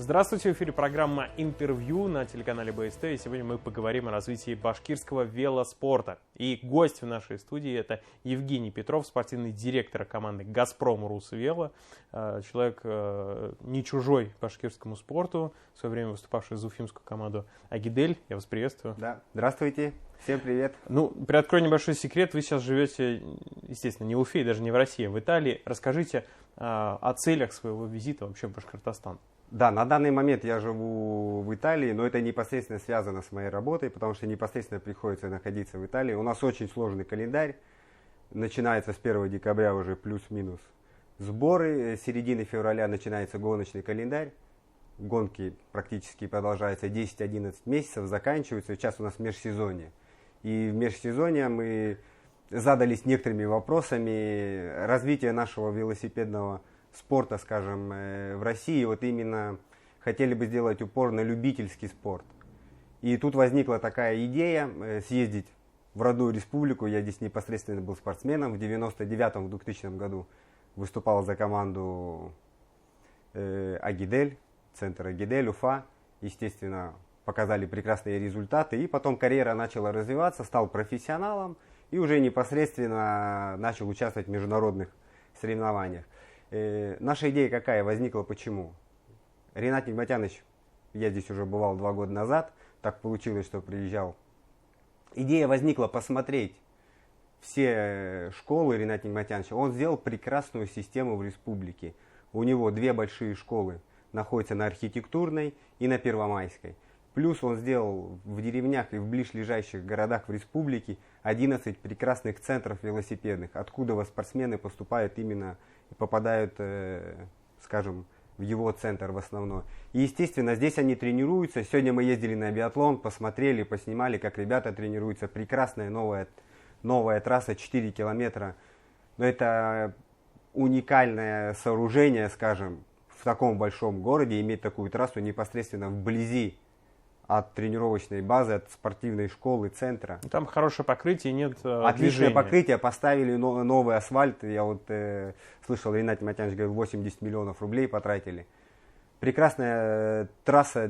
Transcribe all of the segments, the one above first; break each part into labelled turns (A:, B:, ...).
A: Здравствуйте, в эфире программа «Интервью» на телеканале БСТ. И сегодня мы поговорим о развитии башкирского велоспорта. И гость в нашей студии — это Евгений Петров, спортивный директор команды «Газпром Русвело». Человек не чужой башкирскому спорту, в свое время выступавший за уфимскую команду «Агидель». Я вас приветствую.
B: Да, здравствуйте, всем привет.
A: Приоткрою небольшой секрет. Вы сейчас живете, естественно, не в Уфе, даже не в России, а в Италии. Расскажите о целях своего визита вообще в Башкортостан.
B: Да, на данный момент я живу в Италии, но это непосредственно связано с моей работой, потому что непосредственно приходится находиться в Италии. У нас очень сложный календарь, начинается с 1 декабря уже плюс-минус сборы, с середины февраля начинается гоночный календарь, гонки практически продолжаются 10-11 месяцев, заканчиваются, сейчас у нас межсезонье. И в межсезонье мы задались некоторыми вопросами развития нашего велосипедного спорта, скажем, в России. Вот именно хотели бы сделать упор на любительский спорт. И тут возникла такая идея съездить в родную республику. Я здесь непосредственно был спортсменом. В 99-м, в 2000 году выступал за команду Агидель, центр Агидель, Уфа. Естественно, показали прекрасные результаты. И потом карьера начала развиваться, стал профессионалом и уже непосредственно начал участвовать в международных соревнованиях. Наша идея какая возникла, почему? Ринат Нигматянович, я здесь уже бывал 2 года назад, так получилось, что приезжал. Идея возникла посмотреть все школы Рината Нигматяновича. Он сделал прекрасную систему в республике. У него 2 большие школы находятся на Архитектурной и на Первомайской. Плюс он сделал в деревнях и в ближайших городах в республике 11 прекрасных центров велосипедных, откуда спортсмены поступают именно и попадают, скажем, в его центр в основной. И, естественно, здесь они тренируются. Сегодня мы ездили на биатлон, посмотрели, поснимали, как ребята тренируются. Прекрасная новая трасса, 4 километра. Но это уникальное сооружение, скажем, в таком большом городе, иметь такую трассу непосредственно вблизи от тренировочной базы, от спортивной школы, центра.
A: Там хорошее покрытие, нет
B: отличное
A: движения.
B: Покрытие, поставили новый асфальт. Я вот слышал, Ринат Нигматянович говорил, 80 миллионов рублей потратили. Прекрасная трасса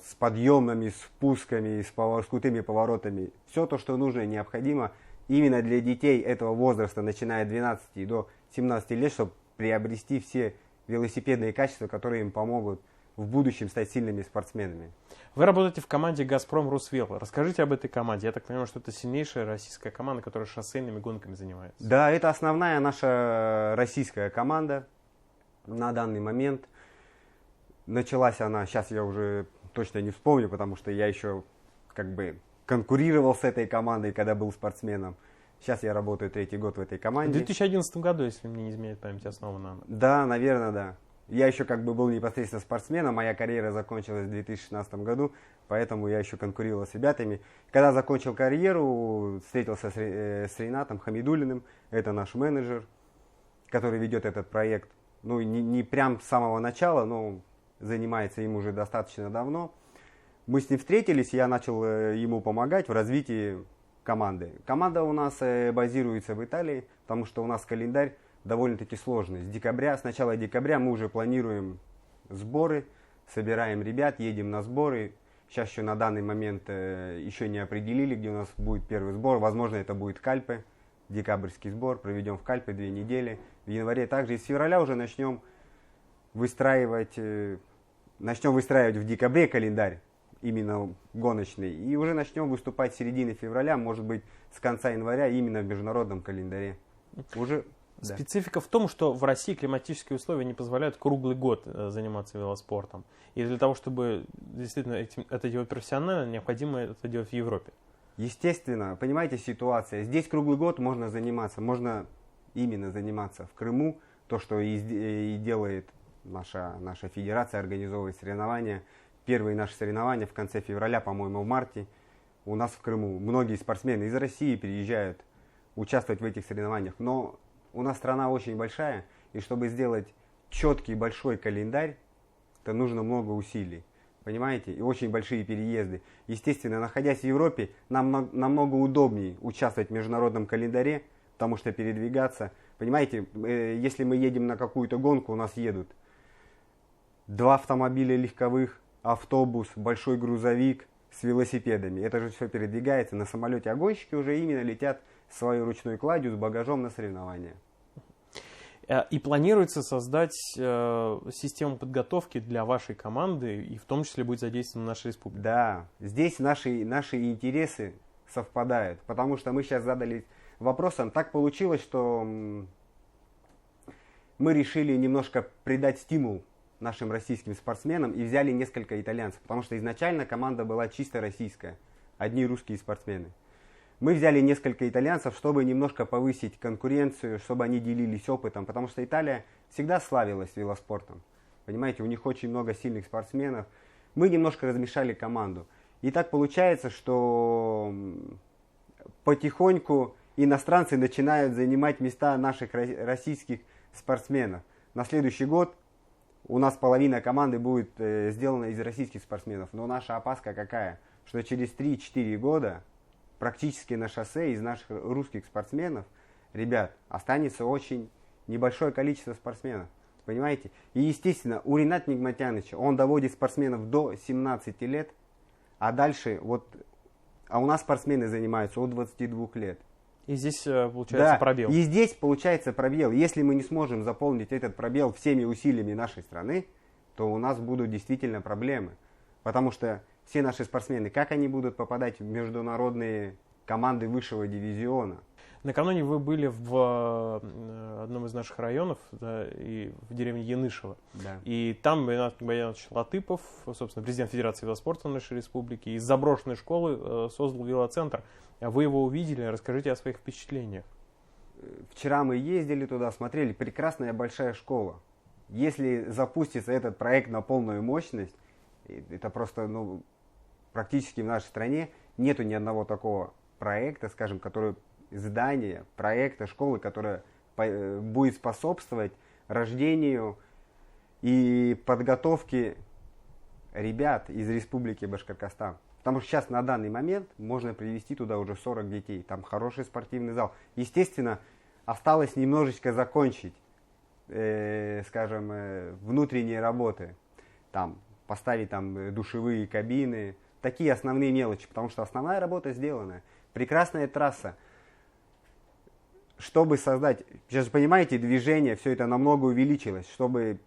B: с подъемами, спусками, с крутыми поворотами. Все то, что нужно и необходимо именно для детей этого возраста, начиная от 12 до 17 лет, чтобы приобрести все велосипедные качества, которые им помогут в будущем стать сильными спортсменами.
A: Вы работаете в команде «Газпром Русвело». Расскажите об этой команде. Я так понимаю, что это сильнейшая российская команда, которая шоссейными гонками занимается.
B: Да, это основная наша российская команда на данный момент. Началась она, сейчас я уже точно не вспомню, потому что я еще конкурировал с этой командой, когда был спортсменом. Сейчас я работаю 3-й год в этой команде.
A: В 2011 году, если мне не изменяет память, основана она.
B: Да, наверное, да. Я еще был непосредственно спортсменом, моя карьера закончилась в 2016 году, поэтому я еще конкурировал с ребятами. Когда закончил карьеру, встретился с Ринатом Хамидуллиным, это наш менеджер, который ведет этот проект. Не прям с самого начала, но занимается им уже достаточно давно. Мы с ним встретились, я начал ему помогать в развитии команды. Команда у нас базируется в Италии, потому что у нас календарь довольно-таки сложный. С начала декабря мы уже планируем сборы, собираем ребят, едем на сборы. Сейчас еще на данный момент еще не определили, где у нас будет первый сбор. Возможно, это будет Кальпе, декабрьский сбор. Проведем в Кальпе 2 недели. В январе также. И с февраля уже начнем выстраивать в декабре календарь, именно гоночный. И уже начнем выступать с середины февраля, может быть, с конца января, именно в международном календаре.
A: Специфика в том, что в России климатические условия не позволяют круглый год заниматься велоспортом. И для того, чтобы действительно это делать профессионально, необходимо это делать в Европе.
B: Естественно, понимаете, ситуация. Здесь круглый год можно именно заниматься в Крыму. То, что и делает наша федерация, организовывает соревнования. Первые наши соревнования в конце февраля, по-моему, в марте у нас в Крыму. Многие спортсмены из России приезжают участвовать в этих соревнованиях. Но у нас страна очень большая, и чтобы сделать четкий большой календарь, это нужно много усилий. Понимаете? И очень большие переезды. Естественно, находясь в Европе, нам намного удобнее участвовать в международном календаре, потому что передвигаться. Понимаете, если мы едем на какую-то гонку, у нас едут 2 автомобиля легковых, автобус, большой грузовик с велосипедами. Это же все передвигается. На самолете, а гонщики уже именно летят своей ручной кладью с багажом на соревнования.
A: И планируется создать систему подготовки для вашей команды, и в том числе будет задействована наша республика.
B: Да, здесь наши интересы совпадают, потому что мы сейчас задали вопросом. Так получилось, что мы решили немножко придать стимул нашим российским спортсменам и взяли несколько итальянцев, потому что изначально команда была чисто российская, одни русские спортсмены. Мы взяли несколько итальянцев, чтобы немножко повысить конкуренцию, чтобы они делились опытом, потому что Италия всегда славилась велоспортом. Понимаете, у них очень много сильных спортсменов. Мы немножко размешали команду. И так получается, что потихоньку иностранцы начинают занимать места наших российских спортсменов. На следующий год у нас половина команды будет сделана из российских спортсменов. Но наша опаска какая? Что через 3-4 года практически на шоссе из наших русских спортсменов, ребят, останется очень небольшое количество спортсменов. Понимаете? И естественно, у Рената Нигматяновича, он доводит спортсменов до 17 лет, а дальше а у нас спортсмены занимаются от 22 лет.
A: И здесь получается пробел.
B: И здесь получается пробел. Если мы не сможем заполнить этот пробел всеми усилиями нашей страны, то у нас будут действительно проблемы. Потому что все наши спортсмены, как они будут попадать в международные команды высшего дивизиона?
A: Накануне вы были в одном из наших районов, да, и в деревне Янышево.
B: Да.
A: И там Ренат Нигматянович Латыпов, собственно, президент Федерации велоспорта нашей республики, из заброшенной школы создал велоцентр. Вы его увидели, расскажите о своих впечатлениях.
B: Вчера мы ездили туда, смотрели, прекрасная большая школа. Если запустится этот проект на полную мощность, это просто, практически в нашей стране нету ни одного такого проекта, скажем, который здание, проекта, школы, которая будет способствовать рождению и подготовке ребят из Республики Башкортостан. Потому что сейчас на данный момент можно привести туда уже 40 детей. Там хороший спортивный зал. Естественно, осталось немножечко закончить, скажем, внутренние работы. Там, поставить там душевые кабины. Такие основные мелочи, потому что основная работа сделана. Прекрасная трасса. Чтобы создать, сейчас понимаете, движение, все это намного увеличилось, чтобы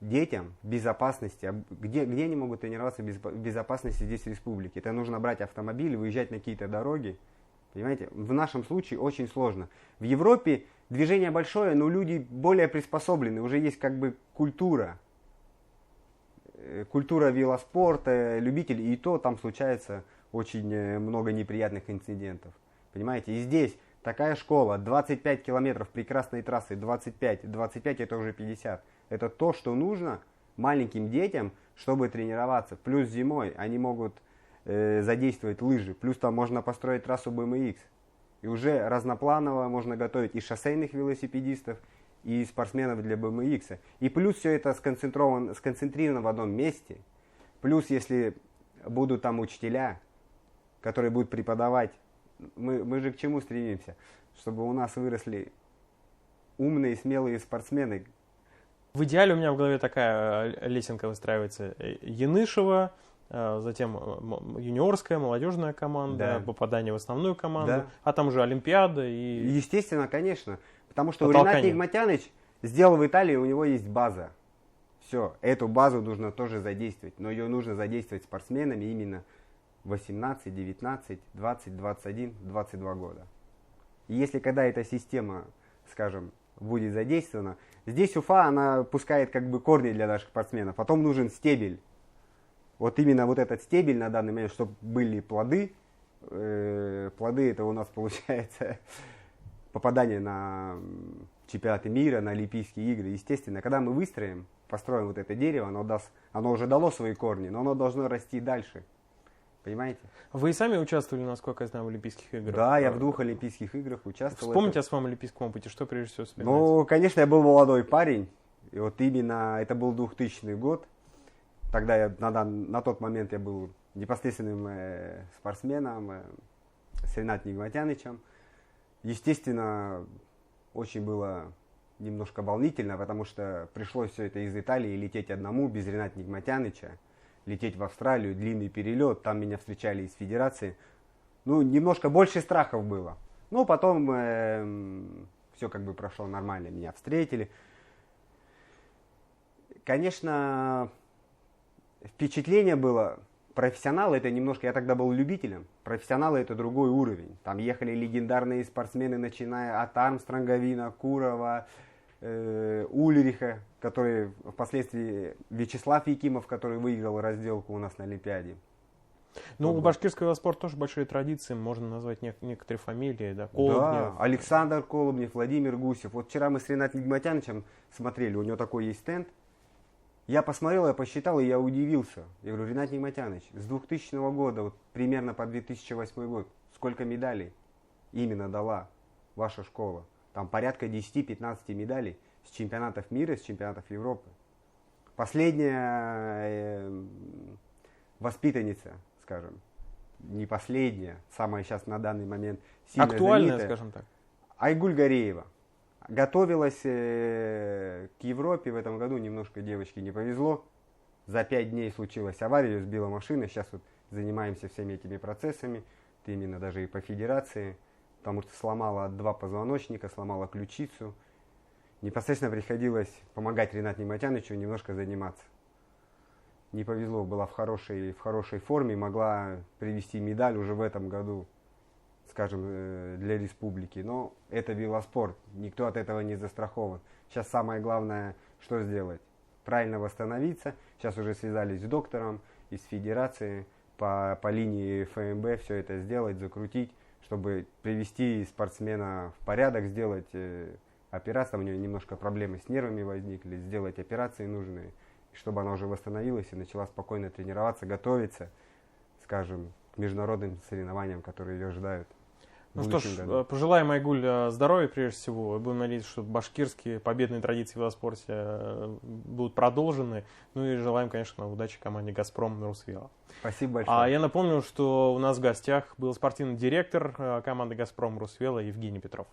B: детям в безопасности, где они могут тренироваться в безопасности здесь в республике? Это нужно брать автомобиль, выезжать на какие-то дороги. Понимаете, в нашем случае очень сложно. В Европе движение большое, но люди более приспособлены, уже есть как бы культура велоспорта, любителей, и то там случается очень много неприятных инцидентов. Понимаете, и здесь такая школа, 25 километров прекрасной трассы, 25 это уже 50. Это то, что нужно маленьким детям, чтобы тренироваться. Плюс зимой они могут задействовать лыжи, плюс там можно построить трассу BMX. И уже разнопланово можно готовить и шоссейных велосипедистов, и спортсменов для BMX. И плюс все это сконцентрировано в одном месте. Плюс если будут там учителя, которые будут преподавать, мы же к чему стремимся? Чтобы у нас выросли умные, смелые спортсмены.
A: В идеале у меня в голове такая лесенка выстраивается. Янышево, затем юниорская, молодежная команда, попадание в основную команду, а там уже Олимпиада. И
B: естественно, конечно. Потому что Ренат Нигматянович сделал в Италии, у него есть база. Все, эту базу нужно тоже задействовать. Но ее нужно задействовать спортсменами именно 18, 19, 20, 21, 22 года. И если когда эта система, скажем, будет задействована, здесь Уфа, она пускает как бы корни для наших спортсменов. Потом нужен стебель. Вот именно вот этот стебель на данный момент, чтобы были плоды. Плоды это у нас получается попадание на чемпионаты мира, на Олимпийские игры. Естественно, когда мы построим вот это дерево, оно уже дало свои корни, но оно должно расти дальше. Понимаете?
A: Вы и сами участвовали, насколько я знаю, в Олимпийских играх?
B: Да, я в 2 Олимпийских играх участвовал.
A: Вспомните о своем олимпийском опыте, что прежде всего вспоминаете?
B: Ну, конечно, я был молодой парень, и вот именно это был 2000 год. Тогда на тот момент я был непосредственным спортсменом с Ренатом Нигматяновичем. Естественно, очень было немножко волнительно, потому что пришлось все это из Италии лететь одному, без Рената Нигматяныча, лететь в Австралию, длинный перелет, там меня встречали из федерации. Ну, немножко больше страхов было. Но потом все как бы прошло нормально, меня встретили. Конечно, впечатление было, профессионалы это немножко, я тогда был любителем, профессионалы это другой уровень. Там ехали легендарные спортсмены, начиная от Армстронга, Винокурова, Ульриха, который впоследствии Вячеслав Якимов, который выиграл разделку у нас на Олимпиаде.
A: Ну, у башкирского велоспорта тоже большие традиции, можно назвать некоторые фамилии, да, Колобнев.
B: Да, Александр Колобнев, Владимир Гусев. Вот вчера мы с Ренатом Нигматянычем смотрели, у него такой есть стенд. Я посмотрел, я посчитал, и я удивился. Я говорю, Ренат Нигматяныч, с 2000 года, вот примерно по 2008 год, сколько медалей именно дала ваша школа? Там порядка 10-15 медалей с чемпионатов мира, с чемпионатов Европы. Последняя воспитанница, скажем, не последняя, самая сейчас на данный момент сильно
A: актуальная,
B: знаменитая,
A: скажем так.
B: Айгуль Гореева. Готовилась к Европе в этом году, немножко девочке не повезло. За 5 дней случилась авария, ее сбила машина. Сейчас вот занимаемся всеми этими процессами, именно даже и по федерации, потому что сломала 2 позвоночника, сломала ключицу. Непосредственно приходилось помогать Ренату Нигматянычу немножко заниматься. Не повезло, была в хорошей форме, могла привезти медаль уже в этом году, скажем, для республики. Но это велоспорт, никто от этого не застрахован. Сейчас самое главное, что сделать? Правильно восстановиться. Сейчас уже связались с доктором из федерации, по линии ФМБ все это сделать, закрутить, чтобы привести спортсмена в порядок, сделать операцию. У него немножко проблемы с нервами возникли, сделать операции нужные, чтобы она уже восстановилась и начала спокойно тренироваться, готовиться, скажем, к международным соревнованиям, которые ее ожидают.
A: Ну что ж, пожелаем Айгуль здоровья прежде всего. Будем надеяться, что башкирские победные традиции в велоспорте будут продолжены. Ну и желаем, конечно, удачи команде «Газпром» Русвелла.
B: Спасибо большое.
A: А я напомню, что у нас в гостях был спортивный директор команды «Газпром» Русвелла Евгений Петров.